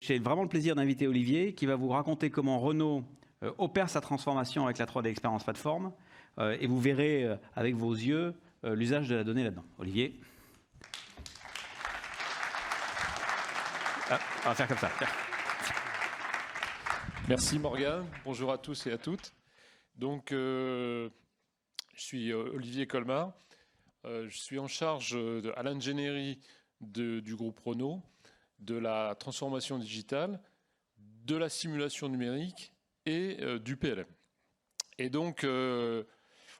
J'ai vraiment le plaisir d'inviter Olivier qui va vous raconter comment Renault opère sa transformation avec la 3D Experience Platform et vous verrez avec vos yeux l'usage de la donnée là-dedans. Olivier. Ah, on va faire comme ça. Tiens. Merci Morgane, bonjour à tous et à toutes. Donc, je suis Olivier Colmar, je suis en charge à l'ingénierie du groupe Renault, de la transformation digitale, de la simulation numérique et du PLM. Et donc,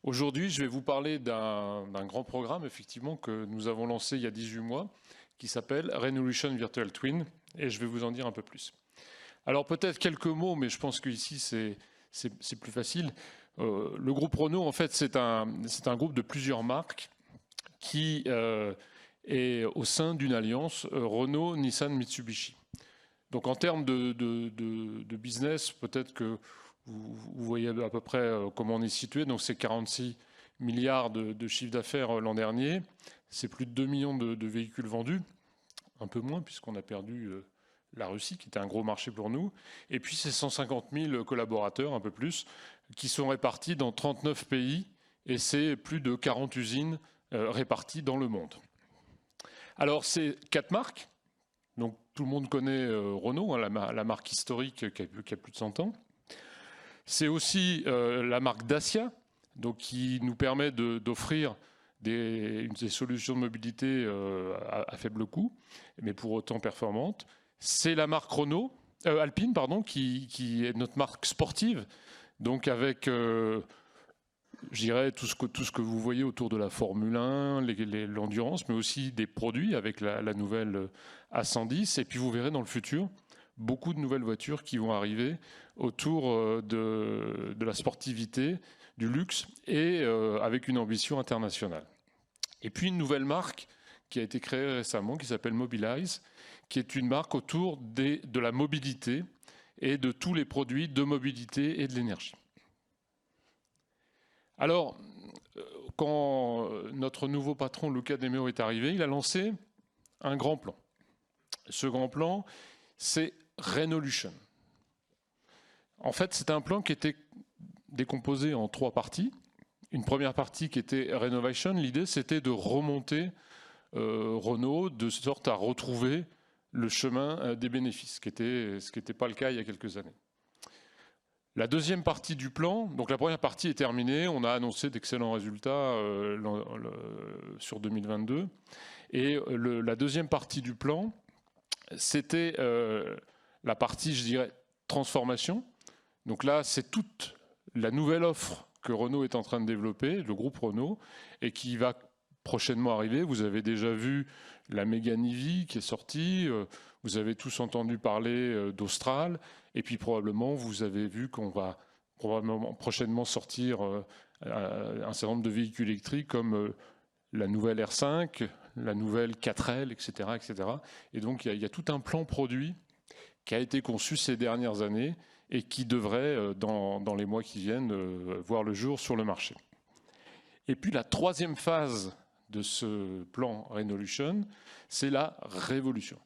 aujourd'hui, je vais vous parler d'un grand programme, effectivement, que nous avons lancé il y a 18 mois, qui s'appelle Renolution Virtual Twin, et je vais vous en dire un peu plus. Alors peut-être quelques mots, mais je pense qu'ici c'est plus facile. Le groupe Renault, en fait, c'est un groupe de plusieurs marques qui est au sein d'une alliance Renault, Nissan, Mitsubishi. Donc en termes de business, peut-être que vous voyez à peu près comment on est situé. Donc c'est 46 milliards de chiffre d'affaires l'an dernier. C'est plus de 2 millions de véhicules vendus. Un peu moins puisqu'on a perdu la Russie, qui était un gros marché pour nous. Et puis c'est 150 000 collaborateurs, un peu plus, qui sont répartis dans 39 pays. Et c'est plus de 40 usines réparties dans le monde. Alors c'est 4 marques. Donc tout le monde connaît Renault, hein, la marque historique qui a plus de 100 ans. C'est aussi la marque Dacia, donc qui nous permet d'offrir des solutions de mobilité à faible coût, mais pour autant performantes. C'est la marque Alpine, qui est notre marque sportive, donc avec, je dirais, tout ce que vous voyez autour de la Formule 1, l'endurance, mais aussi des produits avec la nouvelle A110. Et puis vous verrez dans le futur beaucoup de nouvelles voitures qui vont arriver autour de la sportivité, du luxe et avec une ambition internationale. Et puis une nouvelle marque qui a été créée récemment qui s'appelle Mobilize, qui est une marque autour de la mobilité et de tous les produits de mobilité et de l'énergie. Alors, quand notre nouveau patron Luca De Meo est arrivé, il a lancé un grand plan. Ce grand plan, c'est Renolution. En fait, c'est un plan qui était décomposé en 3 parties. Une première partie qui était Renovation. L'idée, c'était de remonter Renault de sorte à retrouver le chemin des bénéfices, ce qui n'était pas le cas il y a quelques années. La deuxième partie du plan, donc la première partie est terminée, on a annoncé d'excellents résultats sur 2022. Et la deuxième partie du plan, c'était la partie, je dirais, transformation. Donc là, c'est toute la nouvelle offre que Renault est en train de développer, le groupe Renault, et qui va prochainement arriver. Vous avez déjà vu la Mégane EV qui est sortie, vous avez tous entendu parler d'Austral, et puis probablement vous avez vu qu'on va probablement prochainement sortir un certain nombre de véhicules électriques comme la nouvelle R5, la nouvelle 4L, etc. etc. Et donc il y a tout un plan produit qui a été conçu ces dernières années et qui devrait, dans les mois qui viennent, voir le jour sur le marché. Et puis la troisième phase de ce plan Renolution, c'est la révolution.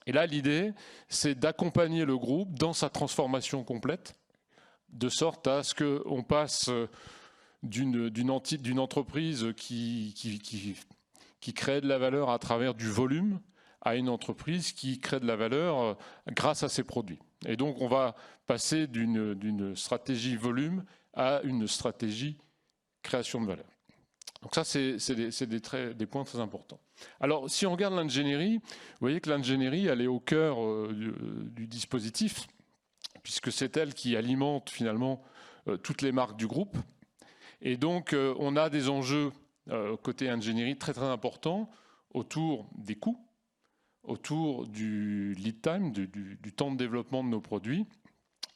Et là, l'idée, c'est d'accompagner le groupe dans sa transformation complète, de sorte à ce qu'on passe d'une entreprise qui crée de la valeur à travers du volume à une entreprise qui crée de la valeur grâce à ses produits. Et donc, on va passer d'une stratégie volume à une stratégie création de valeur. Donc ça, c'est des points très importants. Alors, si on regarde l'ingénierie, vous voyez que l'ingénierie, elle est au cœur du dispositif, puisque c'est elle qui alimente finalement toutes les marques du groupe. Et donc, on a des enjeux côté ingénierie très très importants autour des coûts, autour du lead time, du temps de développement de nos produits.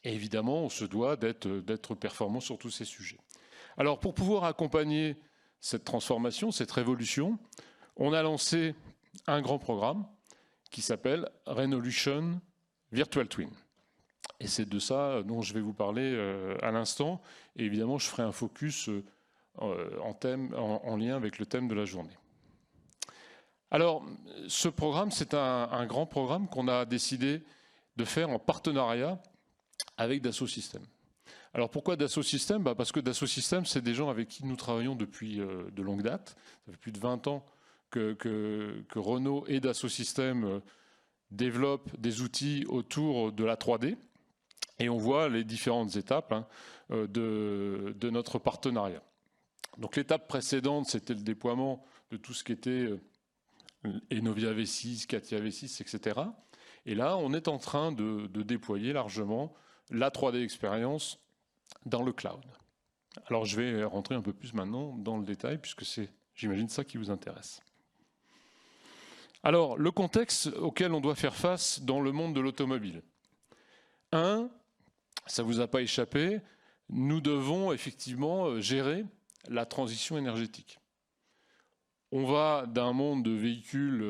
Et évidemment, on se doit d'être performant sur tous ces sujets. Alors, pour pouvoir accompagner cette transformation, cette révolution, on a lancé un grand programme qui s'appelle Renolution Virtual Twin. Et c'est de ça dont je vais vous parler à l'instant. Et évidemment, je ferai un focus en lien avec le thème de la journée. Alors, ce programme, c'est un grand programme qu'on a décidé de faire en partenariat avec Dassault Systèmes. Alors pourquoi Dassault Systèmes? Parce que Dassault Systèmes, c'est des gens avec qui nous travaillons depuis de longue date. Ça fait plus de 20 ans que Renault et Dassault Systèmes développent des outils autour de la 3D. Et on voit les différentes étapes de notre partenariat. Donc l'étape précédente, c'était le déploiement de tout ce qui était Enovia V6, Katia V6, etc. Et là, on est en train de déployer largement la 3D expérience dans le cloud. Alors je vais rentrer un peu plus maintenant dans le détail, puisque c'est, j'imagine, ça qui vous intéresse. Alors, le contexte auquel on doit faire face dans le monde de l'automobile. Ça ne vous a pas échappé, nous devons effectivement gérer la transition énergétique. On va d'un monde de véhicules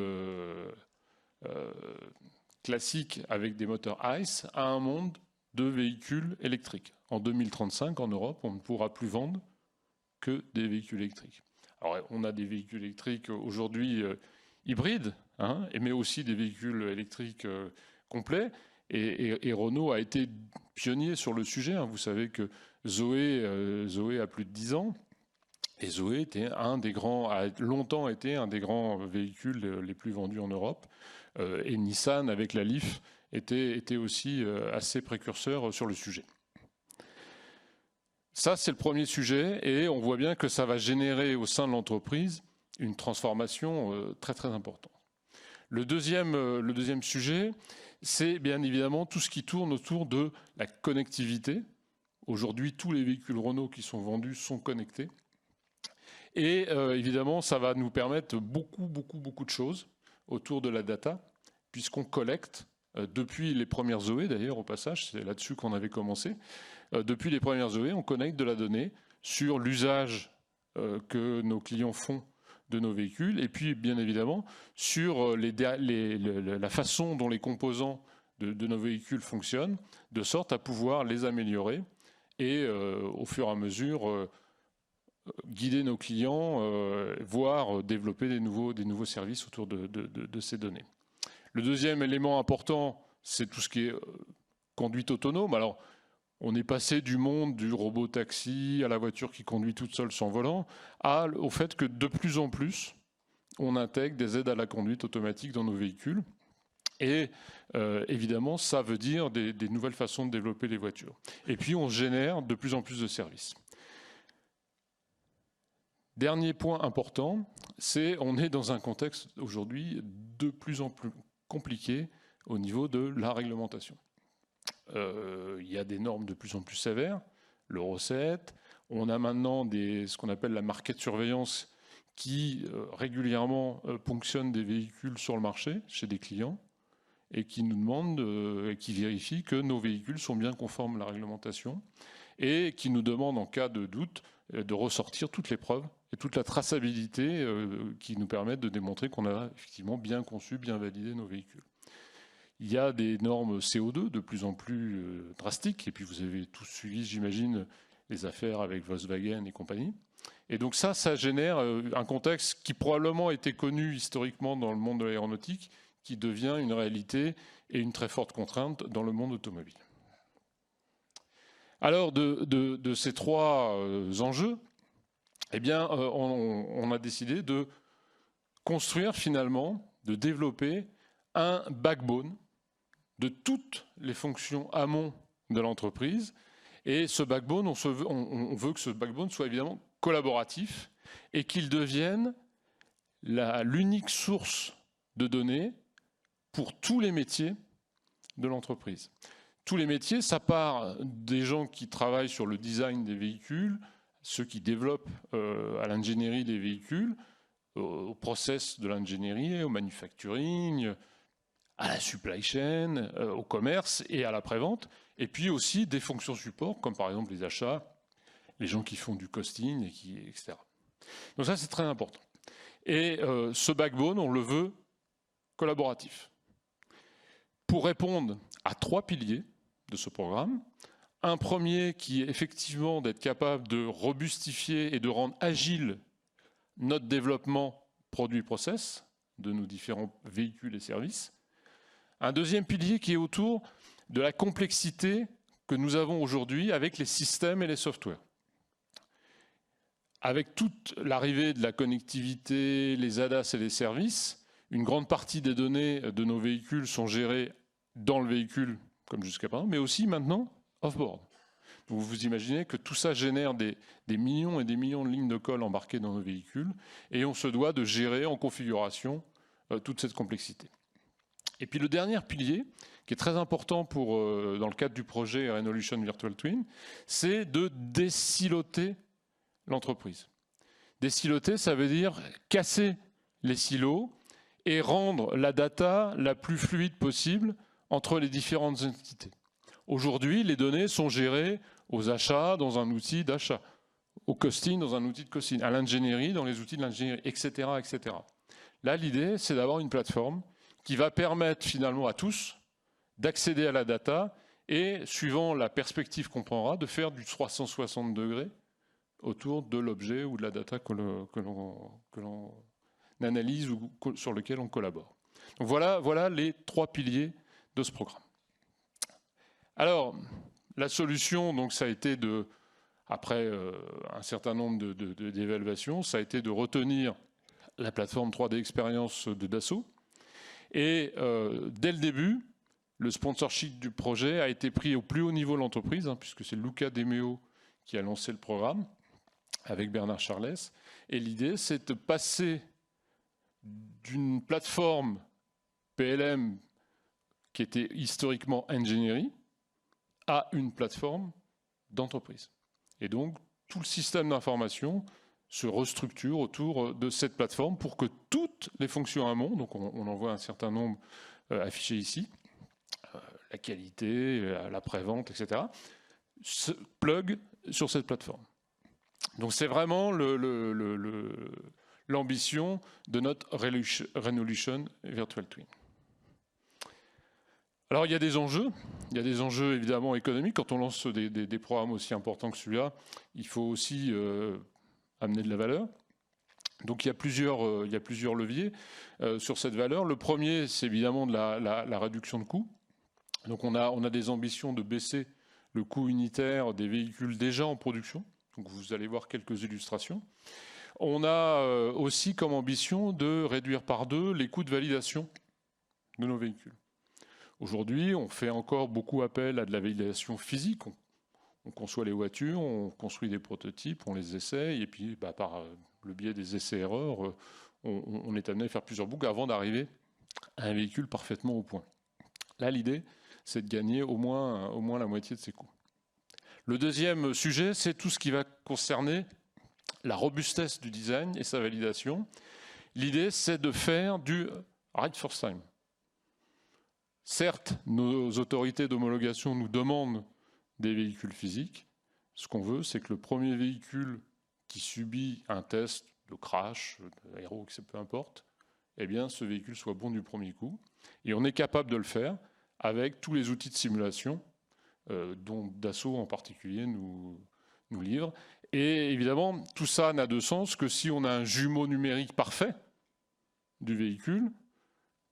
classiques avec des moteurs ICE à un monde de véhicules électriques. En 2035, en Europe, on ne pourra plus vendre que des véhicules électriques. Alors, on a des véhicules électriques aujourd'hui hybrides, mais aussi des véhicules électriques complets. Et Renault a été pionnier sur le sujet. Vous savez que Zoé a plus de 10 ans. Et Zoé a longtemps été un des grands véhicules les plus vendus en Europe. Et Nissan, avec la Leaf, était aussi assez précurseur sur le sujet. Ça, c'est le premier sujet. Et on voit bien que ça va générer au sein de l'entreprise une transformation très, très importante. Le deuxième sujet, c'est bien évidemment tout ce qui tourne autour de la connectivité. Aujourd'hui, tous les véhicules Renault qui sont vendus sont connectés. Et évidemment, ça va nous permettre beaucoup de choses autour de la data, puisqu'on collecte, depuis les premières Zoé, d'ailleurs, au passage, c'est là-dessus qu'on avait commencé, depuis les premières Zoé, on connecte de la donnée sur l'usage que nos clients font de nos véhicules, et puis bien évidemment sur la façon dont les composants de nos véhicules fonctionnent, de sorte à pouvoir les améliorer et au fur et à mesure guider nos clients, voire développer des nouveaux services autour de ces données. Le deuxième élément important, c'est tout ce qui est conduite autonome. Alors, on est passé du monde du robot taxi à la voiture qui conduit toute seule sans volant, au fait que de plus en plus, on intègre des aides à la conduite automatique dans nos véhicules. Et évidemment, ça veut dire des nouvelles façons de développer les voitures. Et puis, on génère de plus en plus de services. Dernier point important, c'est on est dans un contexte aujourd'hui de plus en plus compliqué au niveau de la réglementation. Il y a des normes de plus en plus sévères, l'Euro 7, on a maintenant ce qu'on appelle la market surveillance qui régulièrement ponctionne des véhicules sur le marché chez des clients et qui nous demande, qui vérifie que nos véhicules sont bien conformes à la réglementation et qui nous demande en cas de doute de ressortir toutes les preuves et toute la traçabilité qui nous permettent de démontrer qu'on a effectivement bien conçu, bien validé nos véhicules. Il y a des normes CO2 de plus en plus drastiques, et puis vous avez tous suivi, j'imagine, les affaires avec Volkswagen et compagnie. Et donc ça génère un contexte qui probablement était connu historiquement dans le monde de l'aéronautique, qui devient une réalité et une très forte contrainte dans le monde automobile. Alors, de ces trois enjeux, eh bien, on a décidé de construire finalement, de développer un backbone de toutes les fonctions amont de l'entreprise. Et ce backbone, on veut que ce backbone soit évidemment collaboratif et qu'il devienne l'unique source de données pour tous les métiers de l'entreprise. Tous les métiers, ça part des gens qui travaillent sur le design des véhicules, ceux qui développent à l'ingénierie des véhicules, au process de l'ingénierie, au manufacturing, à la supply chain, au commerce et à la prévente, et puis aussi des fonctions support, comme par exemple les achats, les gens qui font du costing, etc. Donc ça, c'est très important. Et ce backbone, on le veut collaboratif. Pour répondre à trois piliers de ce programme, un premier qui est effectivement d'être capable de robustifier et de rendre agile notre développement produit-process de nos différents véhicules et services. Un deuxième pilier qui est autour de la complexité que nous avons aujourd'hui avec les systèmes et les softwares. Avec toute l'arrivée de la connectivité, les ADAS et les services, une grande partie des données de nos véhicules sont gérées dans le véhicule, comme jusqu'à présent, mais aussi maintenant off-board. Donc vous imaginez que tout ça génère des millions et des millions de lignes de colle embarquées dans nos véhicules, et on se doit de gérer en configuration toute cette complexité. Et puis le dernier pilier, qui est très important dans le cadre du projet Renolution Virtual Twin, c'est de désiloter l'entreprise. Désiloter, ça veut dire casser les silos et rendre la data la plus fluide possible entre les différentes entités. Aujourd'hui, les données sont gérées aux achats dans un outil d'achat, au costing dans un outil de costing, à l'ingénierie dans les outils de l'ingénierie, etc., etc. Là, l'idée, c'est d'avoir une plateforme qui va permettre finalement à tous d'accéder à la data et, suivant la perspective qu'on prendra, de faire du 360 degrés autour de l'objet ou de la data que l'on analyse ou sur lequel on collabore. Donc voilà les 3 piliers de ce programme. Alors, la solution, donc, ça a été après un certain nombre d'évaluations, ça a été de retenir la plateforme 3D Experience de Dassault. Et dès le début, le sponsorship du projet a été pris au plus haut niveau de l'entreprise, puisque c'est Luca De Meo qui a lancé le programme avec Bernard Charles. Et l'idée, c'est de passer d'une plateforme PLM qui était historiquement ingénierie à une plateforme d'entreprise. Et donc, tout le système d'information se restructure autour de cette plateforme pour que toutes les fonctions amont, donc on en voit un certain nombre affichés ici, la qualité, la prévente, etc., se plug sur cette plateforme. Donc c'est vraiment l'ambition de notre Renolution Virtual Twin. Alors il y a des enjeux évidemment économiques. Quand on lance des programmes aussi importants que celui-là, il faut aussi amener de la valeur. Donc il y a plusieurs leviers sur cette valeur. Le premier, c'est évidemment de la réduction de coûts. Donc on a des ambitions de baisser le coût unitaire des véhicules déjà en production. Donc vous allez voir quelques illustrations. On a aussi comme ambition de réduire par 2 les coûts de validation de nos véhicules. Aujourd'hui, on fait encore beaucoup appel à de la validation physique. On conçoit les voitures, on construit des prototypes, on les essaye, et puis par le biais des essais-erreurs, on est amené à faire plusieurs boucles avant d'arriver à un véhicule parfaitement au point. Là, l'idée, c'est de gagner au moins la moitié de ses coûts. Le deuxième sujet, c'est tout ce qui va concerner la robustesse du design et sa validation. L'idée, c'est de faire du right first time. Certes, nos autorités d'homologation nous demandent des véhicules physiques. Ce qu'on veut, c'est que le premier véhicule qui subit un test de crash, d'aéro, peu importe, eh bien, ce véhicule soit bon du premier coup. Et on est capable de le faire avec tous les outils de simulation dont Dassault en particulier nous livre. Et évidemment, tout ça n'a de sens que si on a un jumeau numérique parfait du véhicule,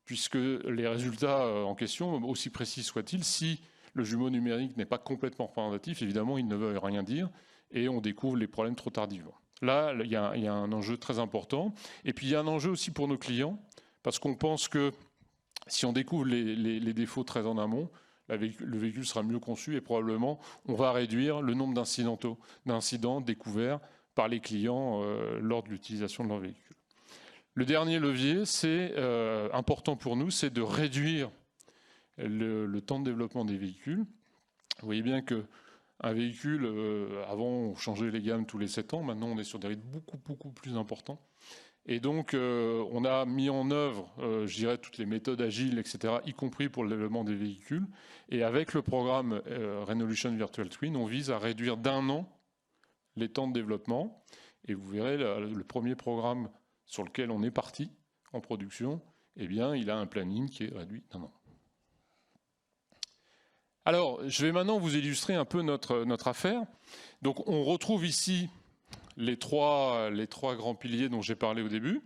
puisque les résultats en question, aussi précis soient-ils, si le jumeau numérique n'est pas complètement représentatif, évidemment, il ne veut rien dire, et on découvre les problèmes trop tardivement. Là, il y a un enjeu très important. Et puis, il y a un enjeu aussi pour nos clients, parce qu'on pense que si on découvre les défauts très en amont, le véhicule sera mieux conçu et probablement on va réduire le nombre d'incidents découverts par les clients lors de l'utilisation de leur véhicule. Le dernier levier, c'est important pour nous, c'est de réduire le temps de développement des véhicules. Vous voyez bien qu'un véhicule, avant on changeait les gammes tous les 7 ans, maintenant on est sur des rythmes beaucoup plus importants. Et donc, on a mis en œuvre, je dirais, toutes les méthodes agiles, etc., y compris pour le développement des véhicules. Et avec le programme Renolution Virtual Twin, on vise à réduire d'1 an les temps de développement. Et vous verrez, le premier programme sur lequel on est parti en production, eh bien, il a un planning qui est réduit d'1 an. Alors, je vais maintenant vous illustrer un peu notre affaire. Donc, on retrouve ici les trois grands piliers dont j'ai parlé au début.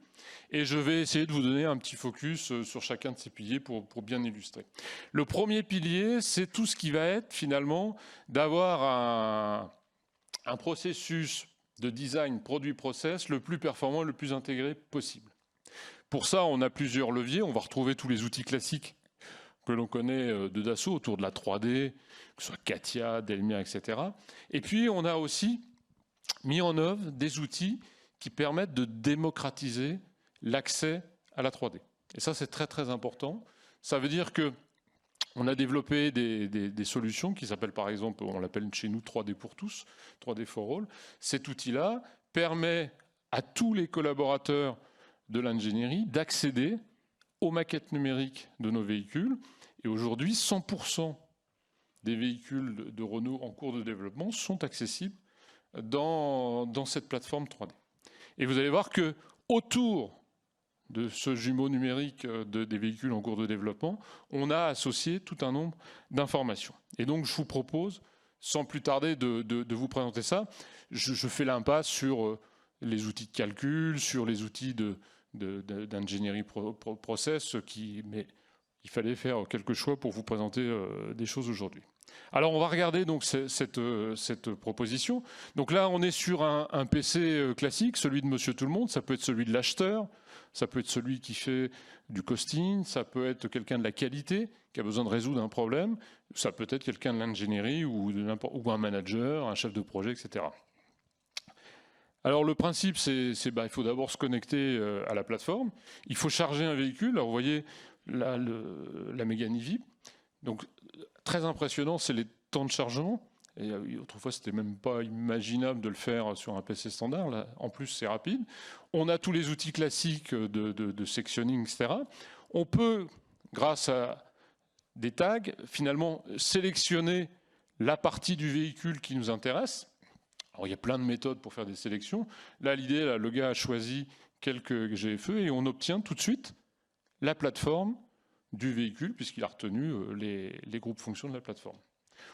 Et je vais essayer de vous donner un petit focus sur chacun de ces piliers pour bien illustrer. Le premier pilier, c'est tout ce qui va être finalement d'avoir un processus de design produit-process le plus performant, le plus intégré possible. Pour ça, on a plusieurs leviers. On va retrouver tous les outils classiques que l'on connaît de Dassault autour de la 3D, que ce soit CATIA, Delmia, etc. Et puis, on a aussi mis en œuvre des outils qui permettent de démocratiser l'accès à la 3D. Et ça, c'est très, très important. Ça veut dire que on a développé des solutions qui s'appellent par exemple, on l'appelle chez nous 3D pour tous, 3D for all. Cet outil-là permet à tous les collaborateurs de l'ingénierie d'accéder aux maquettes numériques de nos véhicules. Et aujourd'hui, 100% des véhicules de Renault en cours de développement sont accessibles dans cette plateforme 3D. Et vous allez voir que autour de ce jumeau numérique des véhicules en cours de développement, on a associé tout un nombre d'informations. Et donc, je vous propose, sans plus tarder, de vous présenter ça. Je fais l'impasse sur les outils de calcul, sur les outils d'ingénierie process, mais il fallait faire quelques choix pour vous présenter des choses aujourd'hui. Alors, on va regarder donc cette proposition. Donc là, on est sur un PC classique, celui de Monsieur Tout-le-Monde. Ça peut être celui de l'acheteur, ça peut être celui qui fait du costing, ça peut être quelqu'un de la qualité qui a besoin de résoudre un problème, ça peut être quelqu'un de l'ingénierie ou un manager, un chef de projet, etc. Alors le principe, il faut d'abord se connecter à la plateforme. Il faut charger un véhicule. Alors vous voyez là la Mégane E-V. Donc très impressionnant, c'est les temps de chargement. Et autrefois, c'était même pas imaginable de le faire sur un PC standard. Là, en plus, c'est rapide. On a tous les outils classiques de sectionning, etc. On peut, grâce à des tags, finalement sélectionner la partie du véhicule qui nous intéresse. Alors, il y a plein de méthodes pour faire des sélections. Là, l'idée, le gars a choisi quelques GFE et on obtient tout de suite la plateforme du véhicule puisqu'il a retenu les groupes fonctions de la plateforme.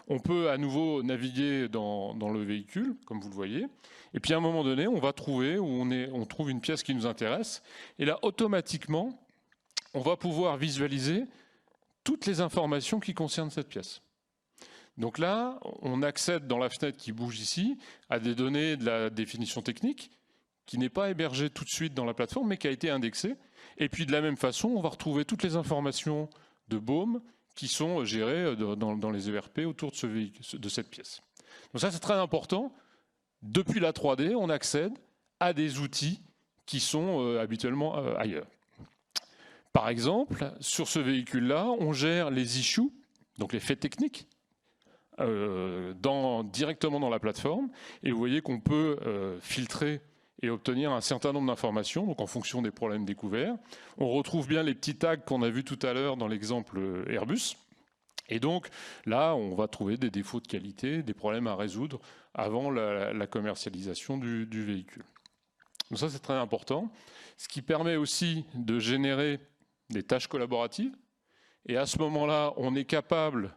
On peut à nouveau naviguer dans le véhicule, comme vous le voyez. Et puis à un moment donné, on va trouver, on trouve une pièce qui nous intéresse. Et là, automatiquement, on va pouvoir visualiser toutes les informations qui concernent cette pièce. Donc là, on accède dans la fenêtre qui bouge ici à des données de la définition technique qui n'est pas hébergée tout de suite dans la plateforme, mais qui a été indexée. Et puis de la même façon, on va retrouver toutes les informations de BOM qui sont gérées dans les ERP autour de ce véhicule, de cette pièce. Donc ça, c'est très important. Depuis la 3D, on accède à des outils qui sont habituellement ailleurs. Par exemple, sur ce véhicule-là, on gère les issues, donc les faits techniques, directement dans la plateforme. Et vous voyez qu'on peut filtrer et obtenir un certain nombre d'informations, donc en fonction des problèmes découverts. On retrouve bien les petits tags qu'on a vus tout à l'heure dans l'exemple Airbus. Et donc là, on va trouver des défauts de qualité, des problèmes à résoudre avant la commercialisation du véhicule. Donc ça, c'est très important. Ce qui permet aussi de générer des tâches collaboratives. Et à ce moment-là, on est capable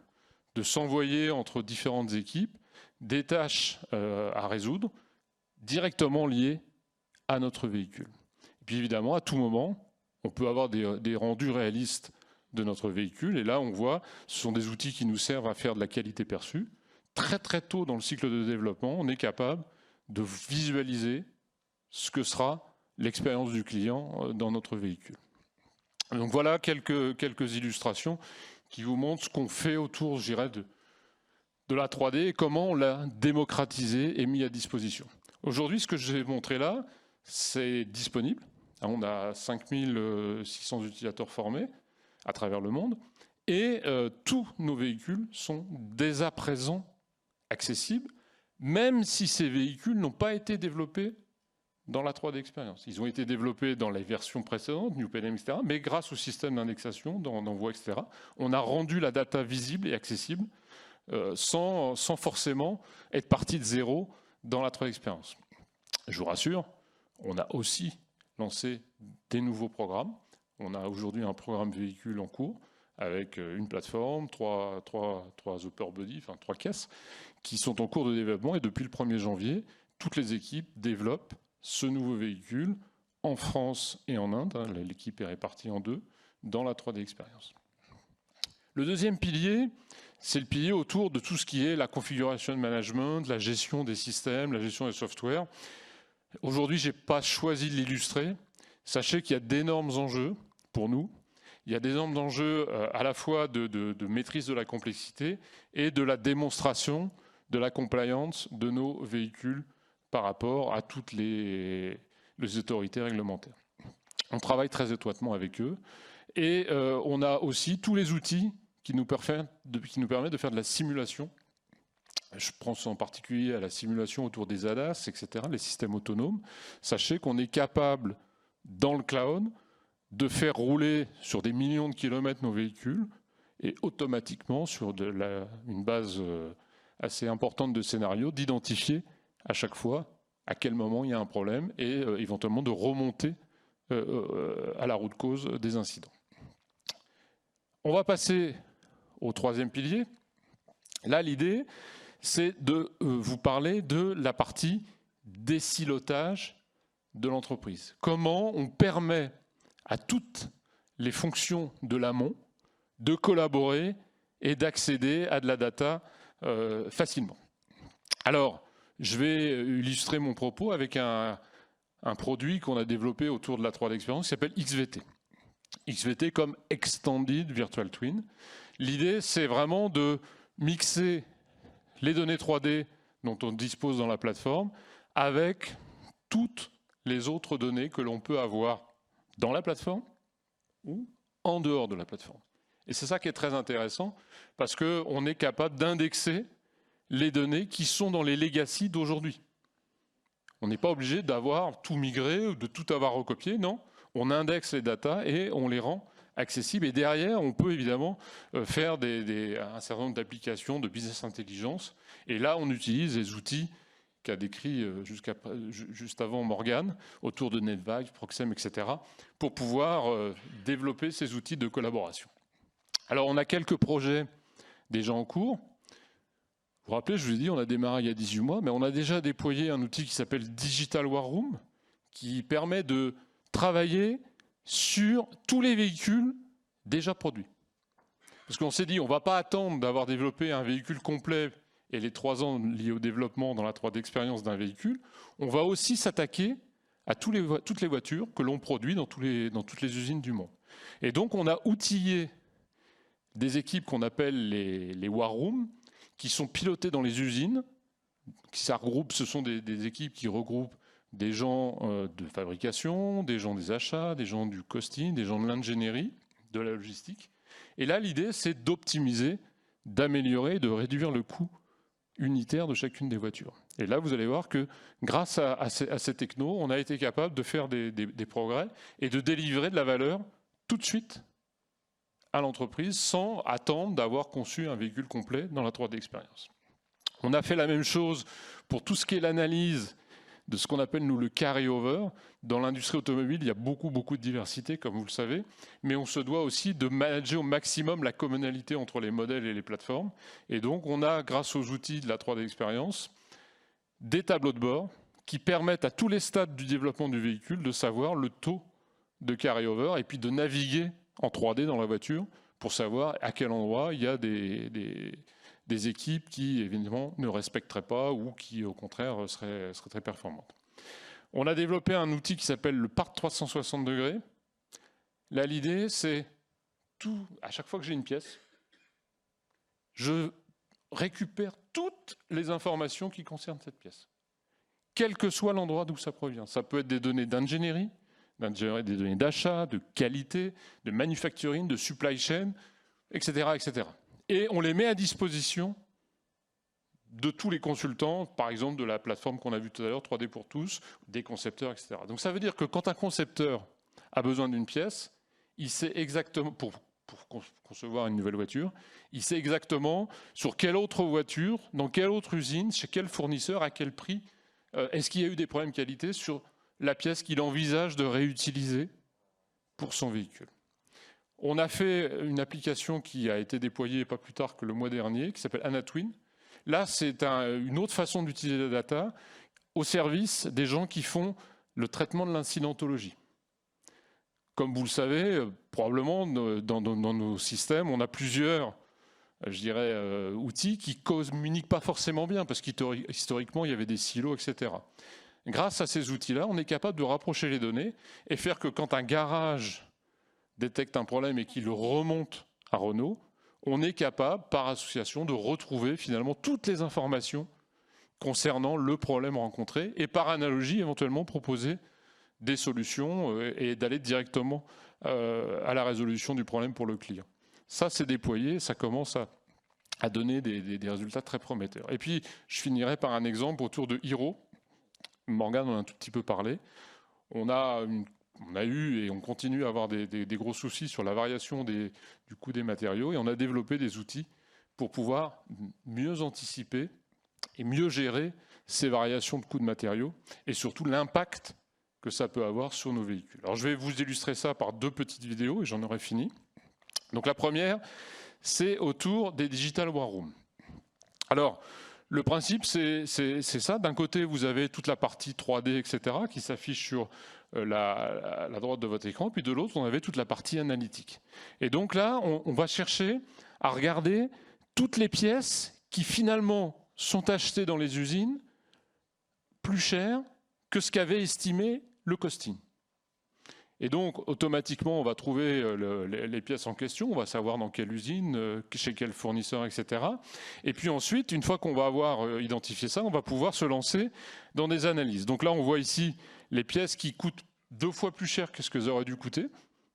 de s'envoyer entre différentes équipes des tâches à résoudre directement liées à notre véhicule. Et puis évidemment, à tout moment, on peut avoir des rendus réalistes de notre véhicule. Et là, on voit, ce sont des outils qui nous servent à faire de la qualité perçue. Très très tôt dans le cycle de développement, on est capable de visualiser ce que sera l'expérience du client dans notre véhicule. Donc voilà quelques illustrations qui vous montrent ce qu'on fait autour, je dirais, de la 3D et comment on l'a démocratisé et mis à disposition. Aujourd'hui, ce que je vais montrer là, c'est disponible. On a 5600 utilisateurs formés à travers le monde et tous nos véhicules sont dès à présent accessibles, même si ces véhicules n'ont pas été développés dans la 3D Experience. Ils ont été développés dans les versions précédentes, NewPLM, etc., mais grâce au système d'indexation, d'envoi, etc., on a rendu la data visible et accessible sans forcément être parti de zéro dans la 3D Experience. Je vous rassure, on a aussi lancé des nouveaux programmes. On a aujourd'hui un programme véhicule en cours avec une plateforme, trois upper body, enfin 3 caisses, qui sont en cours de développement. Et depuis le 1er janvier, toutes les équipes développent ce nouveau véhicule en France et en Inde. L'équipe est répartie en deux dans la 3D Experience. Le deuxième pilier, c'est le pilier autour de tout ce qui est la configuration management, la gestion des systèmes, la gestion des softwares. Aujourd'hui, je n'ai pas choisi de l'illustrer. Sachez qu'il y a d'énormes enjeux pour nous. Il y a d'énormes enjeux à la fois de maîtrise de la complexité et de la démonstration de la compliance de nos véhicules par rapport à toutes les autorités réglementaires. On travaille très étroitement avec eux et on a aussi tous les outils qui nous permettent de faire de la simulation. Je pense en particulier à la simulation autour des ADAS, etc., les systèmes autonomes. Sachez qu'on est capable, dans le cloud, de faire rouler sur des millions de kilomètres nos véhicules et automatiquement, sur une base assez importante de scénarios, d'identifier à chaque fois à quel moment il y a un problème et éventuellement de remonter à la route cause des incidents. On va passer au troisième pilier. Là, l'idée, c'est de vous parler de la partie désilotage de l'entreprise. Comment on permet à toutes les fonctions de l'amont de collaborer et d'accéder à de la data facilement. Alors, je vais illustrer mon propos avec un produit qu'on a développé autour de la 3D Experience qui s'appelle XVT. XVT comme Extended Virtual Twin. L'idée, c'est vraiment de mixer les données 3D dont on dispose dans la plateforme avec toutes les autres données que l'on peut avoir dans la plateforme ou en dehors de la plateforme. Et c'est ça qui est très intéressant parce qu'on est capable d'indexer les données qui sont dans les legacy d'aujourd'hui. On n'est pas obligé d'avoir tout migré ou de tout avoir recopié, non. On indexe les datas et on les rend accessibles. Et derrière, on peut évidemment faire un certain nombre d'applications de business intelligence. Et là, on utilise les outils qu'a décrit juste avant Morgane, autour de NetVague, Proxem, etc., pour pouvoir développer ces outils de collaboration. Alors, on a quelques projets déjà en cours. Vous vous rappelez, je vous ai dit, on a démarré il y a 18 mois, mais on a déjà déployé un outil qui s'appelle Digital War Room, qui permet de travailler sur tous les véhicules déjà produits. Parce qu'on s'est dit, on ne va pas attendre d'avoir développé un véhicule complet et les 3 ans liés au développement dans la 3D Experience d'un véhicule, on va aussi s'attaquer à toutes les voitures que l'on produit dans toutes les usines du monde. Et donc, on a outillé des équipes qu'on appelle les War Rooms, qui sont pilotées dans les usines. Ce sont des équipes qui regroupent des gens de fabrication, des gens des achats, des gens du costing, des gens de l'ingénierie, de la logistique. Et là, l'idée, c'est d'optimiser, d'améliorer, de réduire le coût unitaire de chacune des voitures. Et là, vous allez voir que grâce à ces technos, on a été capable de faire des progrès et de délivrer de la valeur tout de suite à l'entreprise sans attendre d'avoir conçu un véhicule complet dans la 3D Experience. On a fait la même chose pour tout ce qui est l'analyse de ce qu'on appelle, nous, le carry-over. Dans l'industrie automobile, il y a beaucoup de diversité, comme vous le savez, mais on se doit aussi de manager au maximum la commonalité entre les modèles et les plateformes. Et donc, on a, grâce aux outils de la 3D Experience, des tableaux de bord qui permettent à tous les stades du développement du véhicule de savoir le taux de carry-over et puis de naviguer en 3D dans la voiture pour savoir à quel endroit il y a des équipes qui, évidemment, ne respecteraient pas ou qui, au contraire, seraient très performantes. On a développé un outil qui s'appelle le Part 360 degrés. Là, l'idée, c'est à chaque fois que j'ai une pièce, je récupère toutes les informations qui concernent cette pièce, quel que soit l'endroit d'où ça provient. Ça peut être des données d'ingénierie, des données d'achat, de qualité, de manufacturing, de supply chain, etc., etc. Et on les met à disposition de tous les consultants, par exemple de la plateforme qu'on a vue tout à l'heure, 3D pour tous, des concepteurs, etc. Donc ça veut dire que quand un concepteur a besoin d'une pièce, il sait exactement, pour concevoir une nouvelle voiture, il sait exactement sur quelle autre voiture, dans quelle autre usine, chez quel fournisseur, à quel prix, est-ce qu'il y a eu des problèmes de qualité sur la pièce qu'il envisage de réutiliser pour son véhicule. On a fait une application qui a été déployée pas plus tard que le mois dernier, qui s'appelle AnaTwin. Là, c'est une autre façon d'utiliser la data au service des gens qui font le traitement de l'incidentologie. Comme vous le savez, probablement dans nos systèmes, on a plusieurs, je dirais, outils qui ne communiquent pas forcément bien, parce qu'historiquement, il y avait des silos, etc. Grâce à ces outils-là, on est capable de rapprocher les données et faire que quand un garage détecte un problème et qu'il le remonte à Renault, on est capable, par association, de retrouver finalement toutes les informations concernant le problème rencontré et par analogie, éventuellement, proposer des solutions et d'aller directement à la résolution du problème pour le client. Ça, c'est déployé, ça commence à donner des résultats très prometteurs. Et puis, je finirai par un exemple autour de Hiro. Morgane en a un tout petit peu parlé. On a eu et on continue à avoir des gros soucis sur la variation du coût des matériaux et on a développé des outils pour pouvoir mieux anticiper et mieux gérer ces variations de coûts de matériaux et surtout l'impact que ça peut avoir sur nos véhicules. Alors je vais vous illustrer ça par 2 petites vidéos et j'en aurai fini. Donc la première, c'est autour des Digital War Rooms. Alors, le principe, c'est ça. D'un côté, vous avez toute la partie 3D, etc., qui s'affiche sur la droite de votre écran. Puis de l'autre, on avait toute la partie analytique. Et donc là, on va chercher à regarder toutes les pièces qui finalement sont achetées dans les usines plus chères que ce qu'avait estimé le costing. Et donc, automatiquement, on va trouver les pièces en question, on va savoir dans quelle usine, chez quel fournisseur, etc. Et puis ensuite, une fois qu'on va avoir identifié ça, on va pouvoir se lancer dans des analyses. Donc là, on voit ici les pièces qui coûtent 2 fois plus cher que ce qu'elles auraient dû coûter.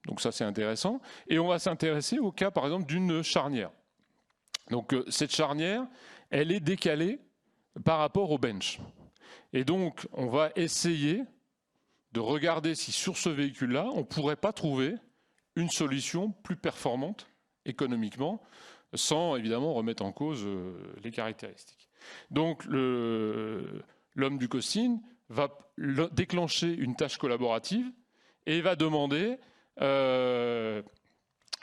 Donc ça, c'est intéressant. Et on va s'intéresser au cas, par exemple, d'une charnière. Donc cette charnière, elle est décalée par rapport au bench. Et donc, on va essayer de regarder si sur ce véhicule-là, on ne pourrait pas trouver une solution plus performante économiquement, sans évidemment remettre en cause les caractéristiques. Donc l'homme du costing va déclencher une tâche collaborative et va demander à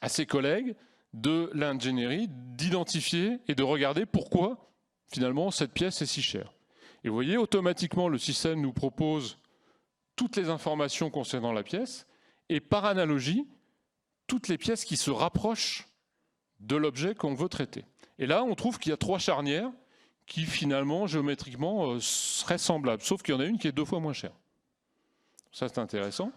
ses collègues de l'ingénierie d'identifier et de regarder pourquoi finalement cette pièce est si chère. Et vous voyez, automatiquement, le système nous propose toutes les informations concernant la pièce et par analogie, toutes les pièces qui se rapprochent de l'objet qu'on veut traiter. Et là, on trouve qu'il y a 3 charnières qui finalement, géométriquement, seraient semblables, sauf qu'il y en a une qui est 2 fois moins chère. Ça, c'est intéressant.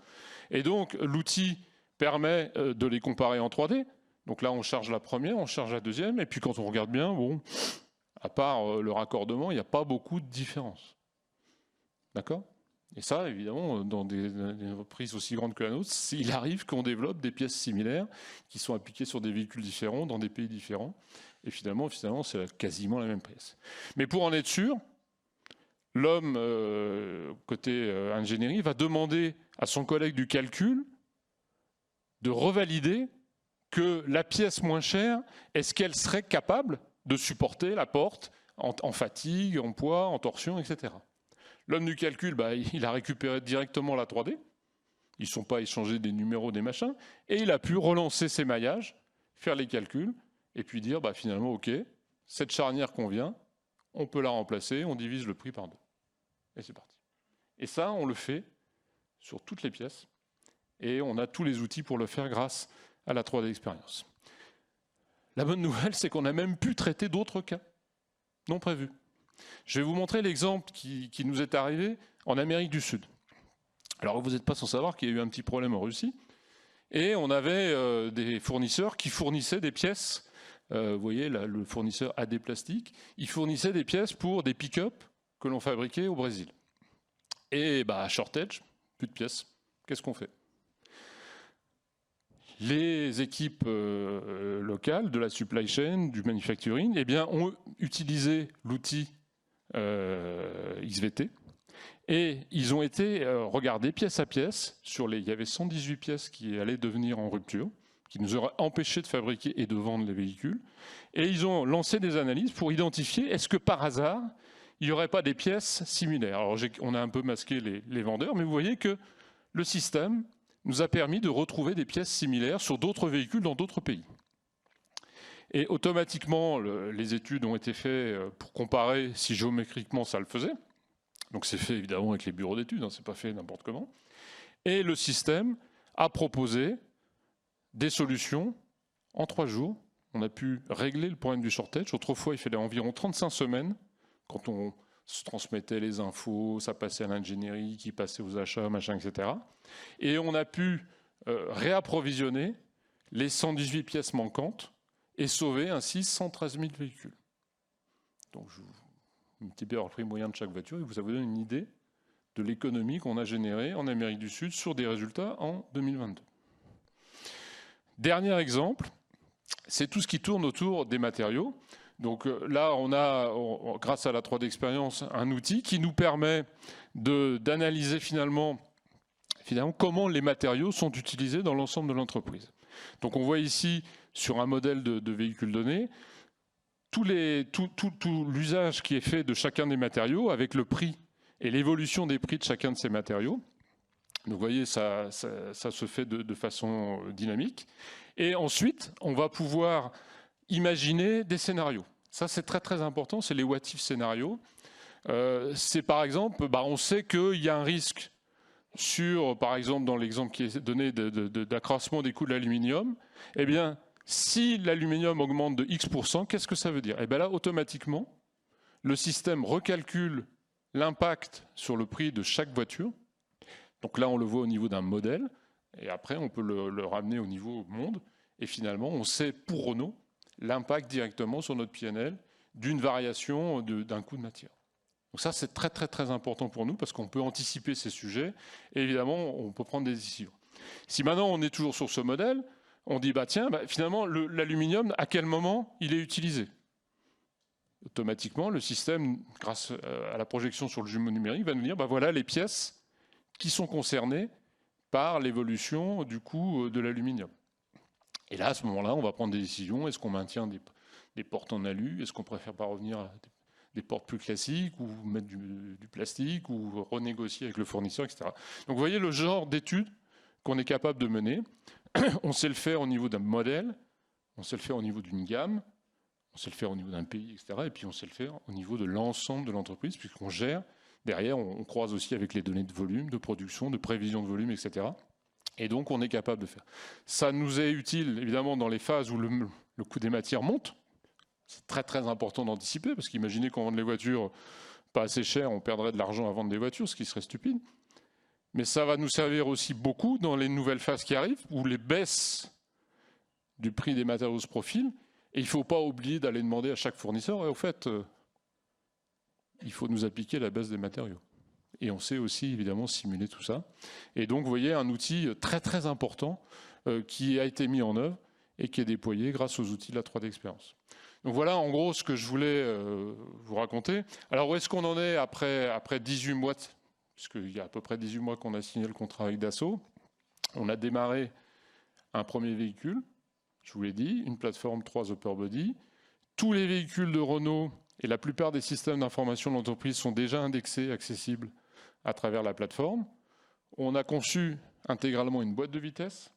Et donc, l'outil permet de les comparer en 3D. Donc là, on charge la première, on charge la deuxième, et puis quand on regarde bien, bon, à part le raccordement, il n'y a pas beaucoup de différence. D'accord ? Et ça, évidemment, dans des entreprises aussi grandes que la nôtre, il arrive qu'on développe des pièces similaires qui sont appliquées sur des véhicules différents, dans des pays différents. Et finalement c'est quasiment la même pièce. Mais pour en être sûr, l'homme, côté ingénierie, va demander à son collègue du calcul de revalider que la pièce moins chère, est-ce qu'elle serait capable de supporter la porte en fatigue, en poids, en torsion, etc. L'homme du calcul, il a récupéré directement la 3D. Ils ne sont pas échangés des numéros, des machins. Et il a pu relancer ses maillages, faire les calculs, et puis dire, finalement, OK, cette charnière convient, on peut la remplacer, on divise le prix par 2. Et c'est parti. Et ça, on le fait sur toutes les pièces. Et on a tous les outils pour le faire grâce à la 3D Experience. La bonne nouvelle, c'est qu'on a même pu traiter d'autres cas non prévus. Je vais vous montrer l'exemple qui nous est arrivé en Amérique du Sud. Alors vous n'êtes pas sans savoir qu'il y a eu un petit problème en Russie et on avait des fournisseurs qui fournissaient des pièces, vous voyez là, le fournisseur AD Plastique, il fournissait des pièces pour des pick-up que l'on fabriquait au Brésil. Et shortage, plus de pièces, qu'est-ce qu'on fait ? Les équipes locales de la supply chain, du manufacturing, ont utilisé l'outil XVT et ils ont été regardés pièce à pièce. Il y avait 118 pièces qui allaient devenir en rupture, qui nous auraient empêché de fabriquer et de vendre les véhicules. Et ils ont lancé des analyses pour identifier est-ce que par hasard, il n'y aurait pas des pièces similaires. Alors on a un peu masqué les vendeurs, mais vous voyez que le système nous a permis de retrouver des pièces similaires sur d'autres véhicules dans d'autres pays. Et automatiquement, les études ont été faites pour comparer si géométriquement ça le faisait. Donc c'est fait évidemment avec les bureaux d'études, hein, c'est pas fait n'importe comment. Et le système a proposé des solutions en 3 jours. On a pu régler le problème du shortage. Autrefois, il fallait environ 35 semaines quand on se transmettait les infos, ça passait à l'ingénierie, qui passait aux achats, machin, etc. Et on a pu réapprovisionner les 118 pièces manquantes et sauver ainsi 113 000 véhicules. Donc, je vous multiplie par le prix moyen de chaque voiture et vous avez une idée de l'économie qu'on a générée en Amérique du Sud sur des résultats en 2022. Dernier exemple, c'est tout ce qui tourne autour des matériaux. Donc là, on a, grâce à la 3D Experience, un outil qui nous permet d'analyser finalement comment les matériaux sont utilisés dans l'ensemble de l'entreprise. Donc on voit ici, sur un modèle de véhicule donné, tout l'usage qui est fait de chacun des matériaux avec le prix et l'évolution des prix de chacun de ces matériaux. Donc vous voyez, ça se fait de façon dynamique. Et ensuite, on va pouvoir imaginer des scénarios. Ça, c'est très très important, c'est les what-if scénarios. C'est par exemple, on sait qu'il y a un risque sur, par exemple, dans l'exemple qui est donné d'accroissement des coûts de l'aluminium. Eh bien, si l'aluminium augmente de X%, qu'est-ce que ça veut dire? Eh bien là, automatiquement, le système recalcule l'impact sur le prix de chaque voiture. Donc là, on le voit au niveau d'un modèle. Et après, on peut le ramener au niveau monde. Et finalement, on sait pour Renault l'impact directement sur notre PNL d'une variation d'un coût de matière. Donc ça, c'est très, très, très important pour nous parce qu'on peut anticiper ces sujets. Et évidemment, on peut prendre des décisions. Si maintenant, on est toujours sur ce modèle, on dit, finalement, l'aluminium, à quel moment il est utilisé? Automatiquement, le système, grâce à la projection sur le jumeau numérique, va nous dire, voilà les pièces qui sont concernées par l'évolution du coût de l'aluminium. Et là, à ce moment-là, on va prendre des décisions. Est-ce qu'on maintient des portes en alu? Est-ce qu'on préfère pas revenir à des portes plus classiques ou mettre du plastique ou renégocier avec le fournisseur, etc. Donc vous voyez le genre d'études qu'on est capable de mener. On sait le faire au niveau d'un modèle, on sait le faire au niveau d'une gamme, on sait le faire au niveau d'un pays, etc. Et puis on sait le faire au niveau de l'ensemble de l'entreprise, puisqu'on gère. Derrière, on croise aussi avec les données de volume, de production, de prévision de volume, etc. Et donc, on est capable de faire. Ça nous est utile, évidemment, dans les phases où le coût des matières monte. C'est très, très important d'anticiper, parce qu'imaginez qu'on vende les voitures pas assez chères, on perdrait de l'argent à vendre des voitures, ce qui serait stupide. Mais ça va nous servir aussi beaucoup dans les nouvelles phases qui arrivent, où les baisses du prix des matériaux se profilent. Et il ne faut pas oublier d'aller demander à chaque fournisseur, au fait, il faut nous appliquer la baisse des matériaux. Et on sait aussi, évidemment, simuler tout ça. Et donc, vous voyez, un outil très, très important qui a été mis en œuvre et qui est déployé grâce aux outils de la 3D Experience. Donc voilà, en gros, ce que je voulais vous raconter. Alors, où est-ce qu'on en est après 18 mois, puisqu'il y a à peu près 18 mois qu'on a signé le contrat avec Dassault. On a démarré un premier véhicule, je vous l'ai dit, une plateforme 3 Upper Body. Tous les véhicules de Renault et la plupart des systèmes d'information de l'entreprise sont déjà indexés, accessibles à travers la plateforme. On a conçu intégralement une boîte de vitesse.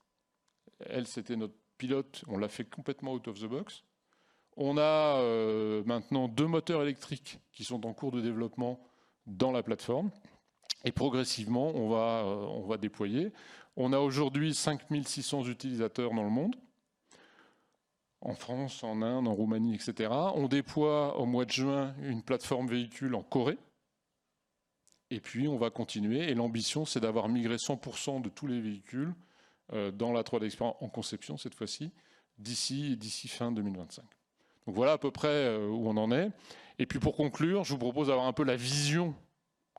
Elle, c'était notre pilote. On l'a fait complètement out of the box. On a maintenant 2 moteurs électriques qui sont en cours de développement dans la plateforme. Et progressivement, on va déployer. On a aujourd'hui 5600 utilisateurs dans le monde. En France, en Inde, en Roumanie, etc. On déploie au mois de juin une plateforme véhicule en Corée. Et puis, on va continuer. Et l'ambition, c'est d'avoir migré 100% de tous les véhicules dans la 3D Experience en conception, cette fois-ci, d'ici fin 2025. Donc voilà à peu près où on en est. Et puis pour conclure, je vous propose d'avoir un peu la vision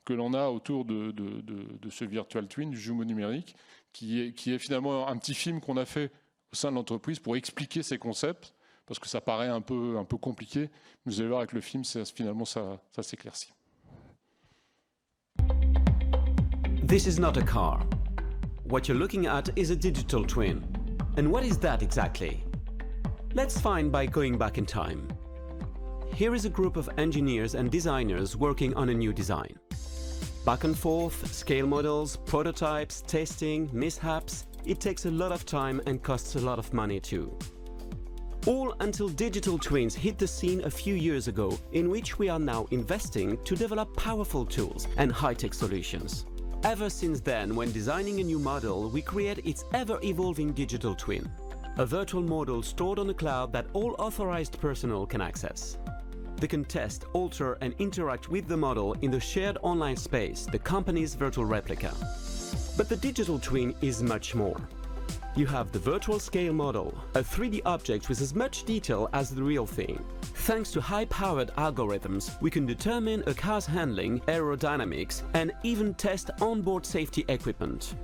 que l'on a autour de ce Virtual Twin, du jumeau numérique, qui est finalement un petit film qu'on a fait au sein de l'entreprise pour expliquer ces concepts, parce que ça paraît un peu compliqué. Vous allez voir avec le film, finalement, ça s'éclaircit. This is not a car. What you're looking at is a digital twin. And what is that exactly? Let's find by going back in time. Here is a group of engineers and designers working on a new design. Back and forth, scale models, prototypes, testing, mishaps. It takes a lot of time and costs a lot of money too. All until digital twins hit the scene a few years ago, in which we are now investing to develop powerful tools and high-tech solutions. Ever since then, when designing a new model, we create its ever-evolving digital twin, a virtual model stored on the cloud that all authorized personnel can access. They can test, alter and interact with the model in the shared online space, the company's virtual replica. But the digital twin is much more. You have the virtual scale model, a 3D object with as much detail as the real thing. Thanks to high-powered algorithms, we can determine a car's handling, aerodynamics, and even test onboard safety equipment.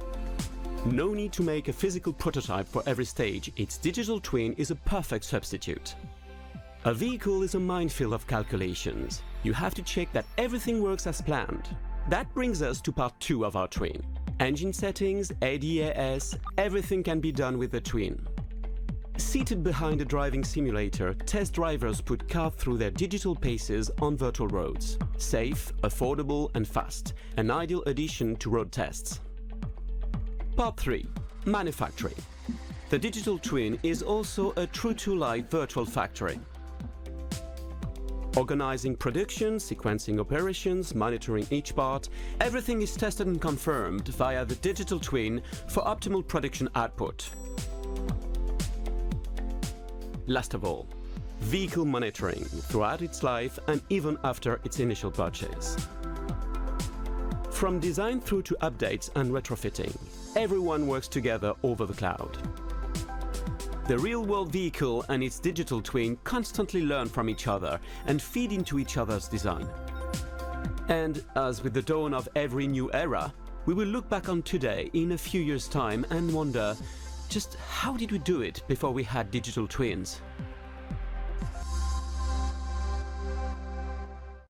No need to make a physical prototype for every stage, its digital twin is a perfect substitute. A vehicle is a minefield of calculations. You have to check that everything works as planned. That brings us to part 2 of our twin. Engine settings, ADAS, everything can be done with the twin. Seated behind a driving simulator, test drivers put cars through their digital paces on virtual roads. Safe, affordable and fast, an ideal addition to road tests. Part 3. Manufacturing. The digital twin is also a true-to-life virtual factory. Organizing production, sequencing operations, monitoring each part, everything is tested and confirmed via the digital twin for optimal production output. Last of all, vehicle monitoring throughout its life and even after its initial purchase. From design through to updates and retrofitting, everyone works together over the cloud. The real-world vehicle and its digital twin constantly learn from each other and feed into each other's design. And as with the dawn of every new era, we will look back on today in a few years' time and wonder, just how did we do it before we had digital twins?